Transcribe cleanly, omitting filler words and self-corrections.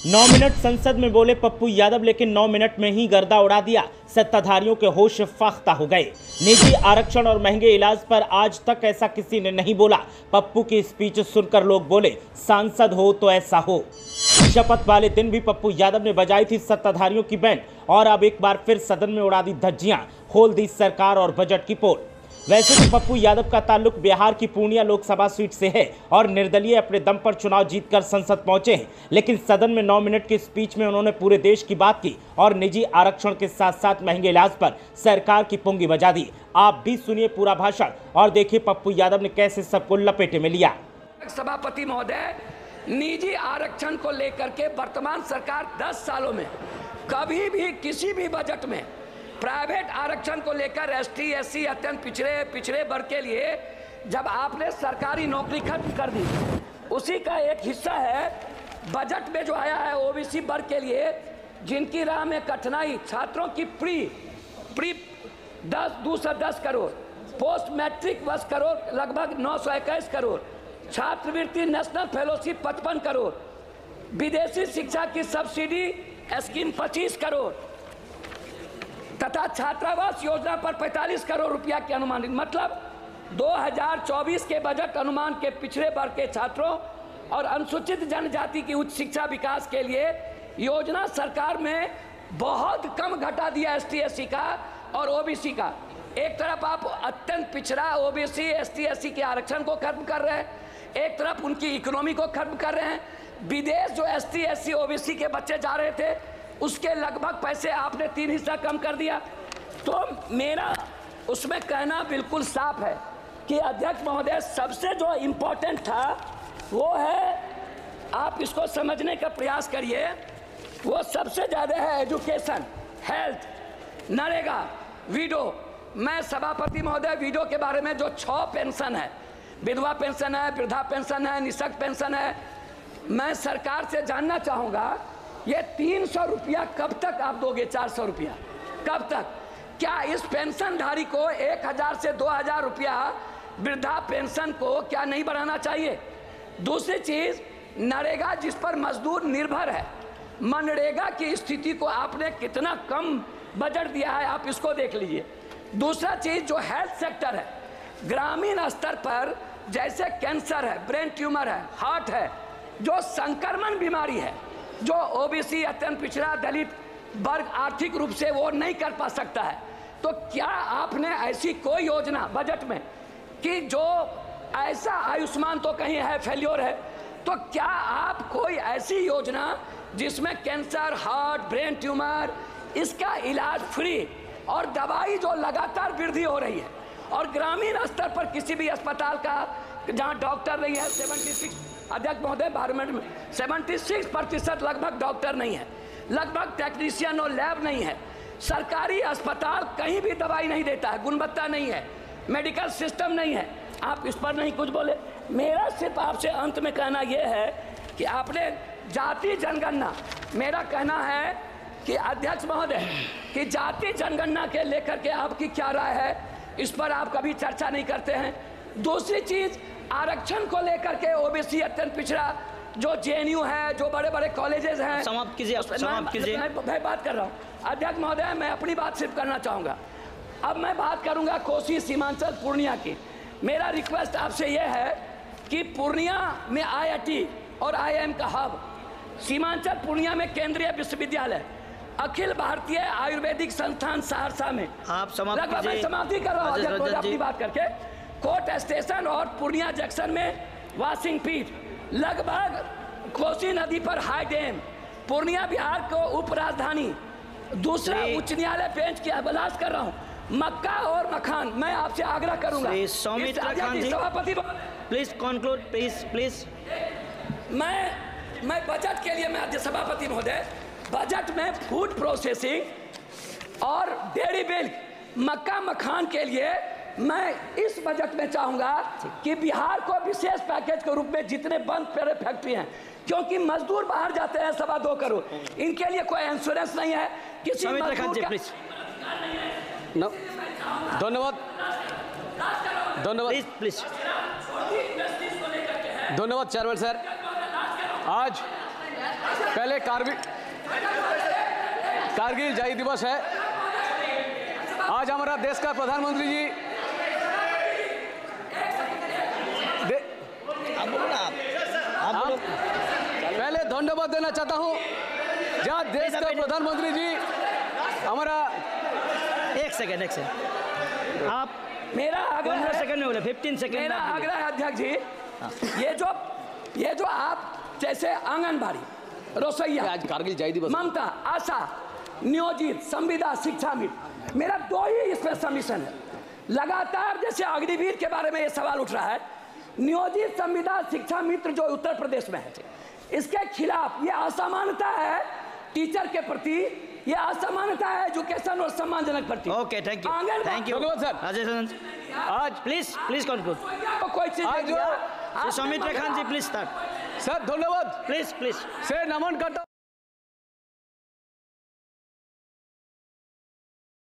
9 minute संसद में बोले पप्पू यादव, लेकिन 9 मिनट में ही गर्दा उड़ा दिया। सत्ताधारियों के होश फाख्ता हो गए। निजी आरक्षण और महंगे इलाज पर आज तक ऐसा किसी ने नहीं बोला। पप्पू की स्पीच सुनकर लोग बोले, सांसद हो तो ऐसा हो। शपथ वाले दिन भी पप्पू यादव ने बजाई थी सत्ताधारियों की बैंड और अब एक बार फिर सदन में उड़ा दी धज्जियां, खोल दी सरकार और बजट की पोल। वैसे तो पप्पू यादव का ताल्लुक बिहार की पूर्णिया लोकसभा सीट से है और निर्दलीय अपने दम पर चुनाव जीतकर संसद पहुंचे हैं, लेकिन सदन में 9 मिनट की स्पीच में उन्होंने पूरे देश की बात की और निजी आरक्षण के साथ साथ महंगे इलाज पर सरकार की पुंगी बजा दी। आप भी सुनिए पूरा भाषण और देखिए पप्पू यादव ने कैसे सबको लपेटे में लिया। सभापति महोदय, निजी आरक्षण को लेकर के वर्तमान सरकार 10 सालों में कभी भी किसी भी बजट में प्राइवेट आरक्षण को लेकर एसटी एससी अत्यंत पिछड़े वर्ग के लिए जब आपने सरकारी नौकरी खत्म कर दी, उसी का एक हिस्सा है बजट में जो आया है ओबीसी वर्ग के लिए, जिनकी राह में कठिनाई, छात्रों की pre 210 crore, post matric 10 crore, लगभग 921 करोड़, छात्रवृत्ति नेशनल फेलोशिप 55 करोड़, विदेशी शिक्षा की सब्सिडी स्कीम 25 करोड़ तथा छात्रावास योजना पर 45 करोड़ रुपया के अनुमान। मतलब 2024 के बजट अनुमान के पिछड़े वर्ग के छात्रों और अनुसूचित जनजाति की उच्च शिक्षा विकास के लिए योजना सरकार में बहुत कम घटा दिया एसटी एससी का और ओबीसी का। एक तरफ आप अत्यंत पिछड़ा ओबीसी एसटी एससी के आरक्षण को खत्म कर रहे हैं, एक तरफ उनकी इकोनॉमी को खत्म कर रहे हैं। विदेश जो एसटी एससी ओबीसी के बच्चे जा रहे थे उसके लगभग पैसे आपने 3 हिस्सा कम कर दिया। तो मेरा उसमें कहना बिल्कुल साफ है कि अध्यक्ष महोदय, सबसे जो इम्पोर्टेंट था वो है, आप इसको समझने का प्रयास करिए, वो सबसे ज़्यादा है एजुकेशन, हेल्थ, नरेगा, विडो। मैं सभापति महोदय, विडो के बारे में जो 6 पेंशन है, विधवा पेंशन है, वृद्धा पेंशन है, निःशक्त पेंशन है, मैं सरकार से जानना चाहूँगा ये 300 रुपया कब तक आप दोगे? 400 रुपया कब तक? क्या इस पेंशनधारी को 1000 से 2000 रुपया वृद्धा पेंशन को क्या नहीं बढ़ाना चाहिए? दूसरी चीज, नरेगा जिस पर मजदूर निर्भर है, मनरेगा की स्थिति को आपने कितना कम बजट दिया है, आप इसको देख लीजिए। दूसरा चीज जो हेल्थ सेक्टर है, ग्रामीण स्तर पर जैसे कैंसर है, ब्रेन ट्यूमर है, हार्ट है, जो संक्रमण बीमारी है, जो ओबीसी अत्यंत पिछड़ा दलित वर्ग आर्थिक रूप से वो नहीं कर पा सकता है, तो क्या आपने ऐसी कोई योजना बजट में कि जो ऐसा आयुष्मान तो कहीं है फेल्योर है, तो क्या आप कोई ऐसी योजना जिसमें कैंसर, हार्ट, ब्रेन ट्यूमर, इसका इलाज फ्री और दवाई जो लगातार वृद्धि हो रही है और ग्रामीण स्तर पर किसी भी अस्पताल का जहां डॉक्टर नहीं है, 76 अध्यक्ष महोदय 12 मिनट में 76% लगभग डॉक्टर नहीं है, लगभग टेक्नीशियन और लैब नहीं है, सरकारी अस्पताल कहीं भी दवाई नहीं देता है, गुणवत्ता नहीं है, मेडिकल सिस्टम नहीं है, आप इस पर नहीं कुछ बोले। मेरा सिर्फ आपसे अंत में कहना यह है कि आपने जाति जनगणना, मेरा कहना है कि अध्यक्ष महोदय कि जाति जनगणना के लेकर के आपकी क्या राय है, इस पर आप कभी चर्चा नहीं करते हैं। दूसरी चीज, आरक्षण को लेकर के ओबीसी अत्यंत पिछड़ा जो जेएनयू है, जो बड़े बड़े कॉलेजेस हैं, समाप्त कीजिए, समाप्त कीजिए। मैं बात कर रहा हूँ अध्यक्ष महोदय, मैं अपनी बात सिर्फ करना चाहूँगा। अब मैं बात करूँगा कोसी, सीमांचल, पूर्णिया की। मेरा रिक्वेस्ट आपसे यह है कि पूर्णिया में IIT और IIM का हब, सीमांचल पूर्णिया में केंद्रीय विश्वविद्यालय, अखिल भारतीय आयुर्वेदिक संस्थान सहरसा में, आप समाप्त लगभग मैं समाप्ति कर रहा हूँ अध्यक्ष महोदय अपनी बात करके, कोर्ट स्टेशन और पूर्णिया जंक्शन में वाशिंग पीठ, लगभग कोसी नदी पर हाई डैम, पूर्णिया बिहार को उप राजधानी, दूसरा उच्च न्यायालय बेंच की अभिलाष कर रहा हूँ, मक्का और मखान। मैं आपसे आग्रह करूंगा सभापति, प्लीज कंक्लूड, प्लीज। मैं बजट के लिए, मैं आज सभापति महोदय, बजट में फूड प्रोसेसिंग और डेयरी मिल्क, मक्का मखान के लिए मैं इस बजट में चाहूंगा कि बिहार को विशेष पैकेज के रूप में जितने बंद पड़े फैक्ट्री हैं, क्योंकि मजदूर बाहर जाते हैं 2.25 करोड़, इनके लिए कोई इंश्योरेंस नहीं है, किसी मजदूर का धन्यवाद प्लीज धन्यवाद चेयरमैन सर। आज पहले कारगिल जय दिवस है। आज हमारा देश का प्रधानमंत्री जी पहले धन्यवाद देना चाहता हूं, जहां देश का प्रधानमंत्री जी हमारा एक सेकंड आप मेरा आग्रह 15 है, सेकंड में बोले 15 सेकंड मेरा आग्रह है अध्यक्ष जी, ये जो आप जैसे आंगनबाड़ी, रसोईया, आज कारगिल जय दिवस, ममता, आशा, नियोजित, संविदा, शिक्षा मित्र, मेरा 2 ही इसमें सबमिशन है। लगातार जैसे अग्निवीर के बारे में ये सवाल उठ रहा है, नियोजित, संविदा, शिक्षा मित्र जो उत्तर प्रदेश में है, इसके खिलाफ ये असमानता है टीचर के प्रति, ये असमानता है एजुकेशन और सम्मानजनक प्रति। ओके, थैंक यू धन्यवाद सर। अजय सदन आज प्लीज कंक्लूड। कोई चीज आज नहीं दिया। सौमित्र खान जी प्लीज स्टार्ट सर धन्यवाद प्लीज से नमन करता